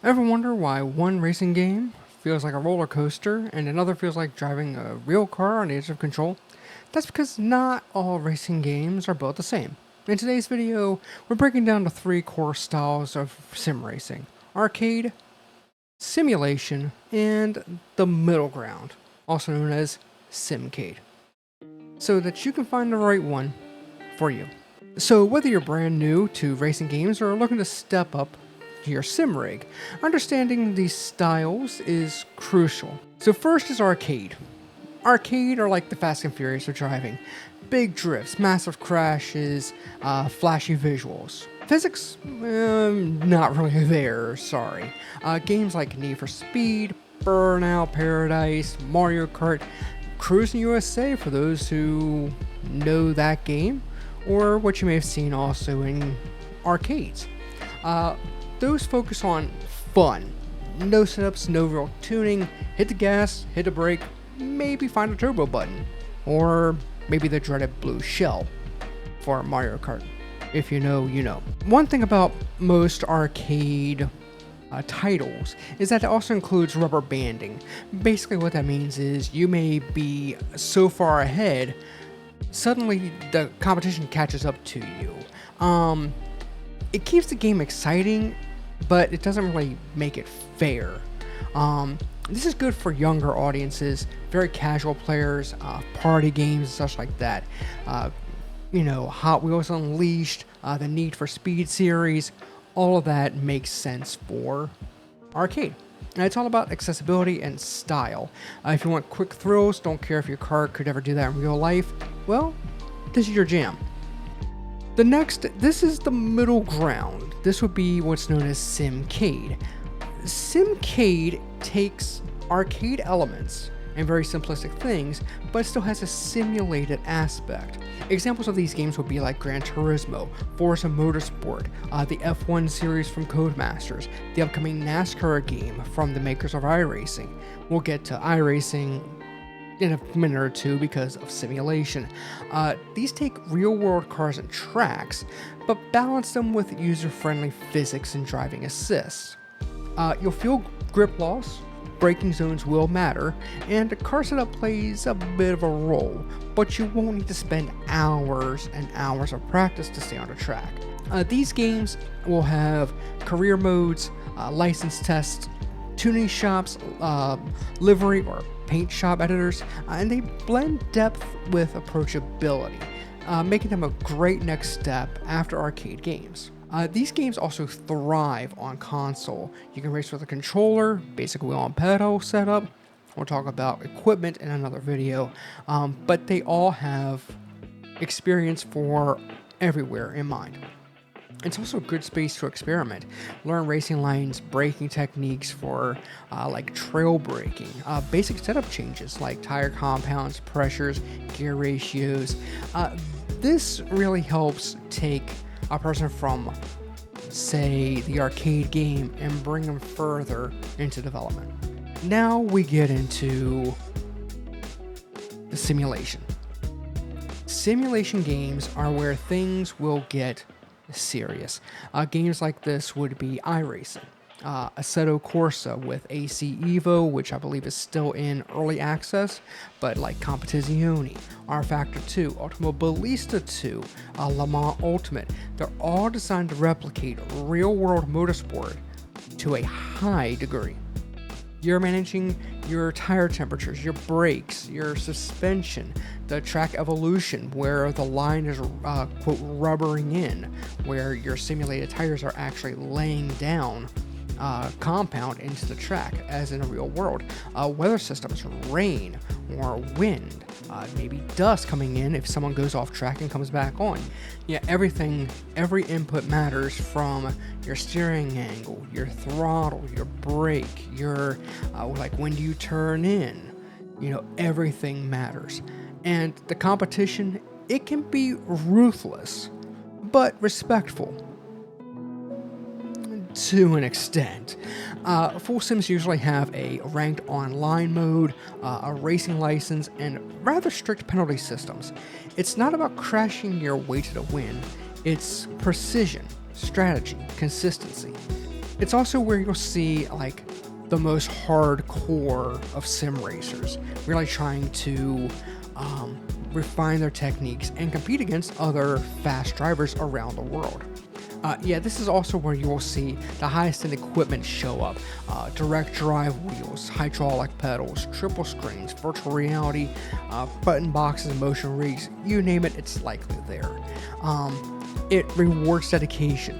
Ever wonder why one racing game feels like a roller coaster and another feels like driving a real car on the edge of control? That's because not all racing games are built the same. In today's video, we're breaking down the three core styles of sim racing: arcade, simulation, and the middle ground, also known as Sim-Cade, so that you can find the right one for you. So whether you're brand new to racing games or looking to step up your sim rig, understanding these styles is crucial. So first is arcade. Arcade are like the Fast and Furious of driving. Big drifts, massive crashes, flashy visuals. Physics, not really there, sorry. Games like Need for Speed, Burnout Paradise, Mario Kart, Cruising USA for those who know that game, or what you may have seen also in arcades. Those focus on fun. No setups, no real tuning, hit the gas, hit the brake, maybe find a turbo button, or maybe the dreaded blue shell for Mario Kart. If you know, you know. One thing about most arcade titles is that it also includes rubber banding. Basically what that means is you may be so far ahead, suddenly the competition catches up to you. It keeps the game exciting, but it doesn't really make it fair. This is good for younger audiences, very casual players, party games and such like that. Hot Wheels Unleashed, the Need for Speed series, all of that makes sense for arcade. And it's all about accessibility and style. If you want quick thrills, don't care if your car could ever do that in real life, well, this is your jam. This is the middle ground. This would be what's known as Sim-Cade. Sim-Cade takes arcade elements and very simplistic things, but still has a simulated aspect. Examples of these games would be like Gran Turismo, Forza Motorsport, the F1 series from Codemasters, the upcoming NASCAR game from the makers of iRacing. We'll get to iRacing in a minute or two because of simulation. These take real-world cars and tracks, but balance them with user-friendly physics and driving assist. You'll feel grip loss, braking zones will matter, and the car setup plays a bit of a role, but you won't need to spend hours and hours of practice to stay on the track. These games will have career modes, license tests, tuning shops, livery or paint shop editors, and they blend depth with approachability, making them a great next step after arcade games. These games also thrive on console. You can race with a controller, basic wheel and pedal setup. We'll talk about equipment in another video, but they all have experience for everywhere in mind. It's also a good space to experiment. Learn racing lines, braking techniques for like trail braking, basic setup changes like tire compounds, pressures, gear ratios. This really helps take a person from, say, the arcade game and bring them further into development. Now we get into the simulation. Simulation games are where things will get serious. Games like this would be iRacing, Assetto Corsa with AC Evo, which I believe is still in early access, but like Competizione, R Factor 2, Automobilista 2, Le Mans Ultimate, they're all designed to replicate real-world motorsport to a high degree. You're managing your tire temperatures, your brakes, your suspension, the track evolution, where the line is, quote, rubbering in, where your simulated tires are actually laying down compound into the track, as in a real world. Weather systems, rain or wind, maybe dust coming in if someone goes off track and comes back on. Yeah, every input matters, from your steering angle, your throttle, your brake, your like when do you turn in. Everything matters. And the competition, it can be ruthless, but respectful. To an extent. Full sims usually have a ranked online mode, a racing license, and rather strict penalty systems. It's not about crashing your way to the win, it's precision, strategy, consistency. It's also where you'll see like the most hardcore of sim racers really trying to refine their techniques and compete against other fast drivers around the world. Yeah, this is also where you will see the highest end equipment show up. Direct drive wheels, hydraulic pedals, triple screens, virtual reality, button boxes, motion rigs, you name it, it's likely there. It rewards dedication,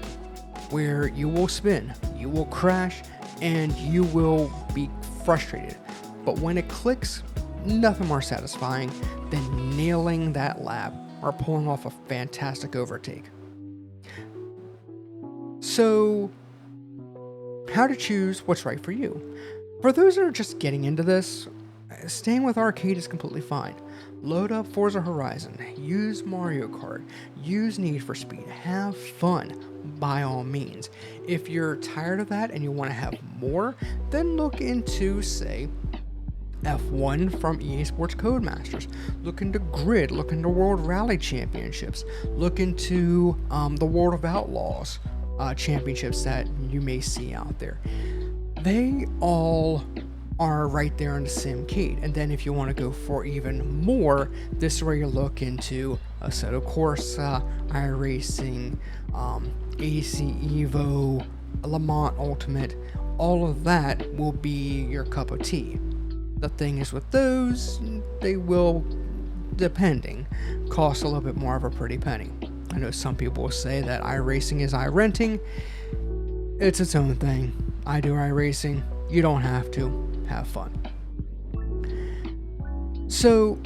where you will spin, you will crash, and you will be frustrated. But when it clicks, nothing more satisfying than nailing that lap or pulling off a fantastic overtake. So, how to choose what's right for you? For those that are just getting into this, staying with arcade is completely fine. Load up Forza Horizon, use Mario Kart, use Need for Speed, have fun, by all means. If you're tired of that and you want to have more, then look into, say, F1 from EA Sports Codemasters. Look into Grid, look into World Rally Championships, look into the World of Outlaws championships that you may see out there. They all are right there in the Sim-Cade. And then if you want to go for even more, this is where you look into Assetto Corsa, iRacing, AC Evo, Le Mans Ultimate. All of that will be your cup of tea. The thing is with those, they will, depending, cost a little bit more of a pretty penny. I know some people will say that iRacing is iRenting. It's its own thing. I do iRacing. You don't have to. Have fun. So,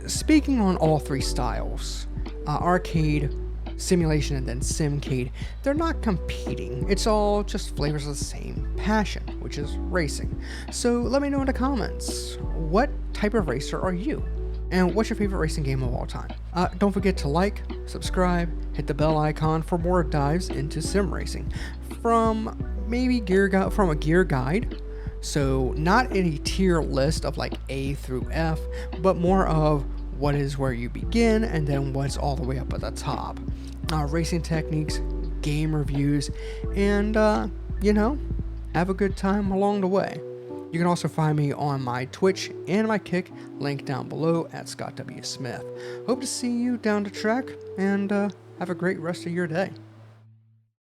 speaking on all three styles, arcade, simulation, and then Sim-Cade, they're not competing. It's all just flavors of the same passion, which is racing. So let me know in the comments, what type of racer are you? And what's your favorite racing game of all time? Don't forget to like, subscribe, hit the bell icon for more dives into sim racing. From a gear guide, so not any tier list of like A through F, but more of what is where you begin and then what's all the way up at the top. Racing techniques, game reviews, and have a good time along the way. You can also find me on my Twitch and my Kick, link down below at Scott W. Smith. Hope to see you down the track, and have a great rest of your day.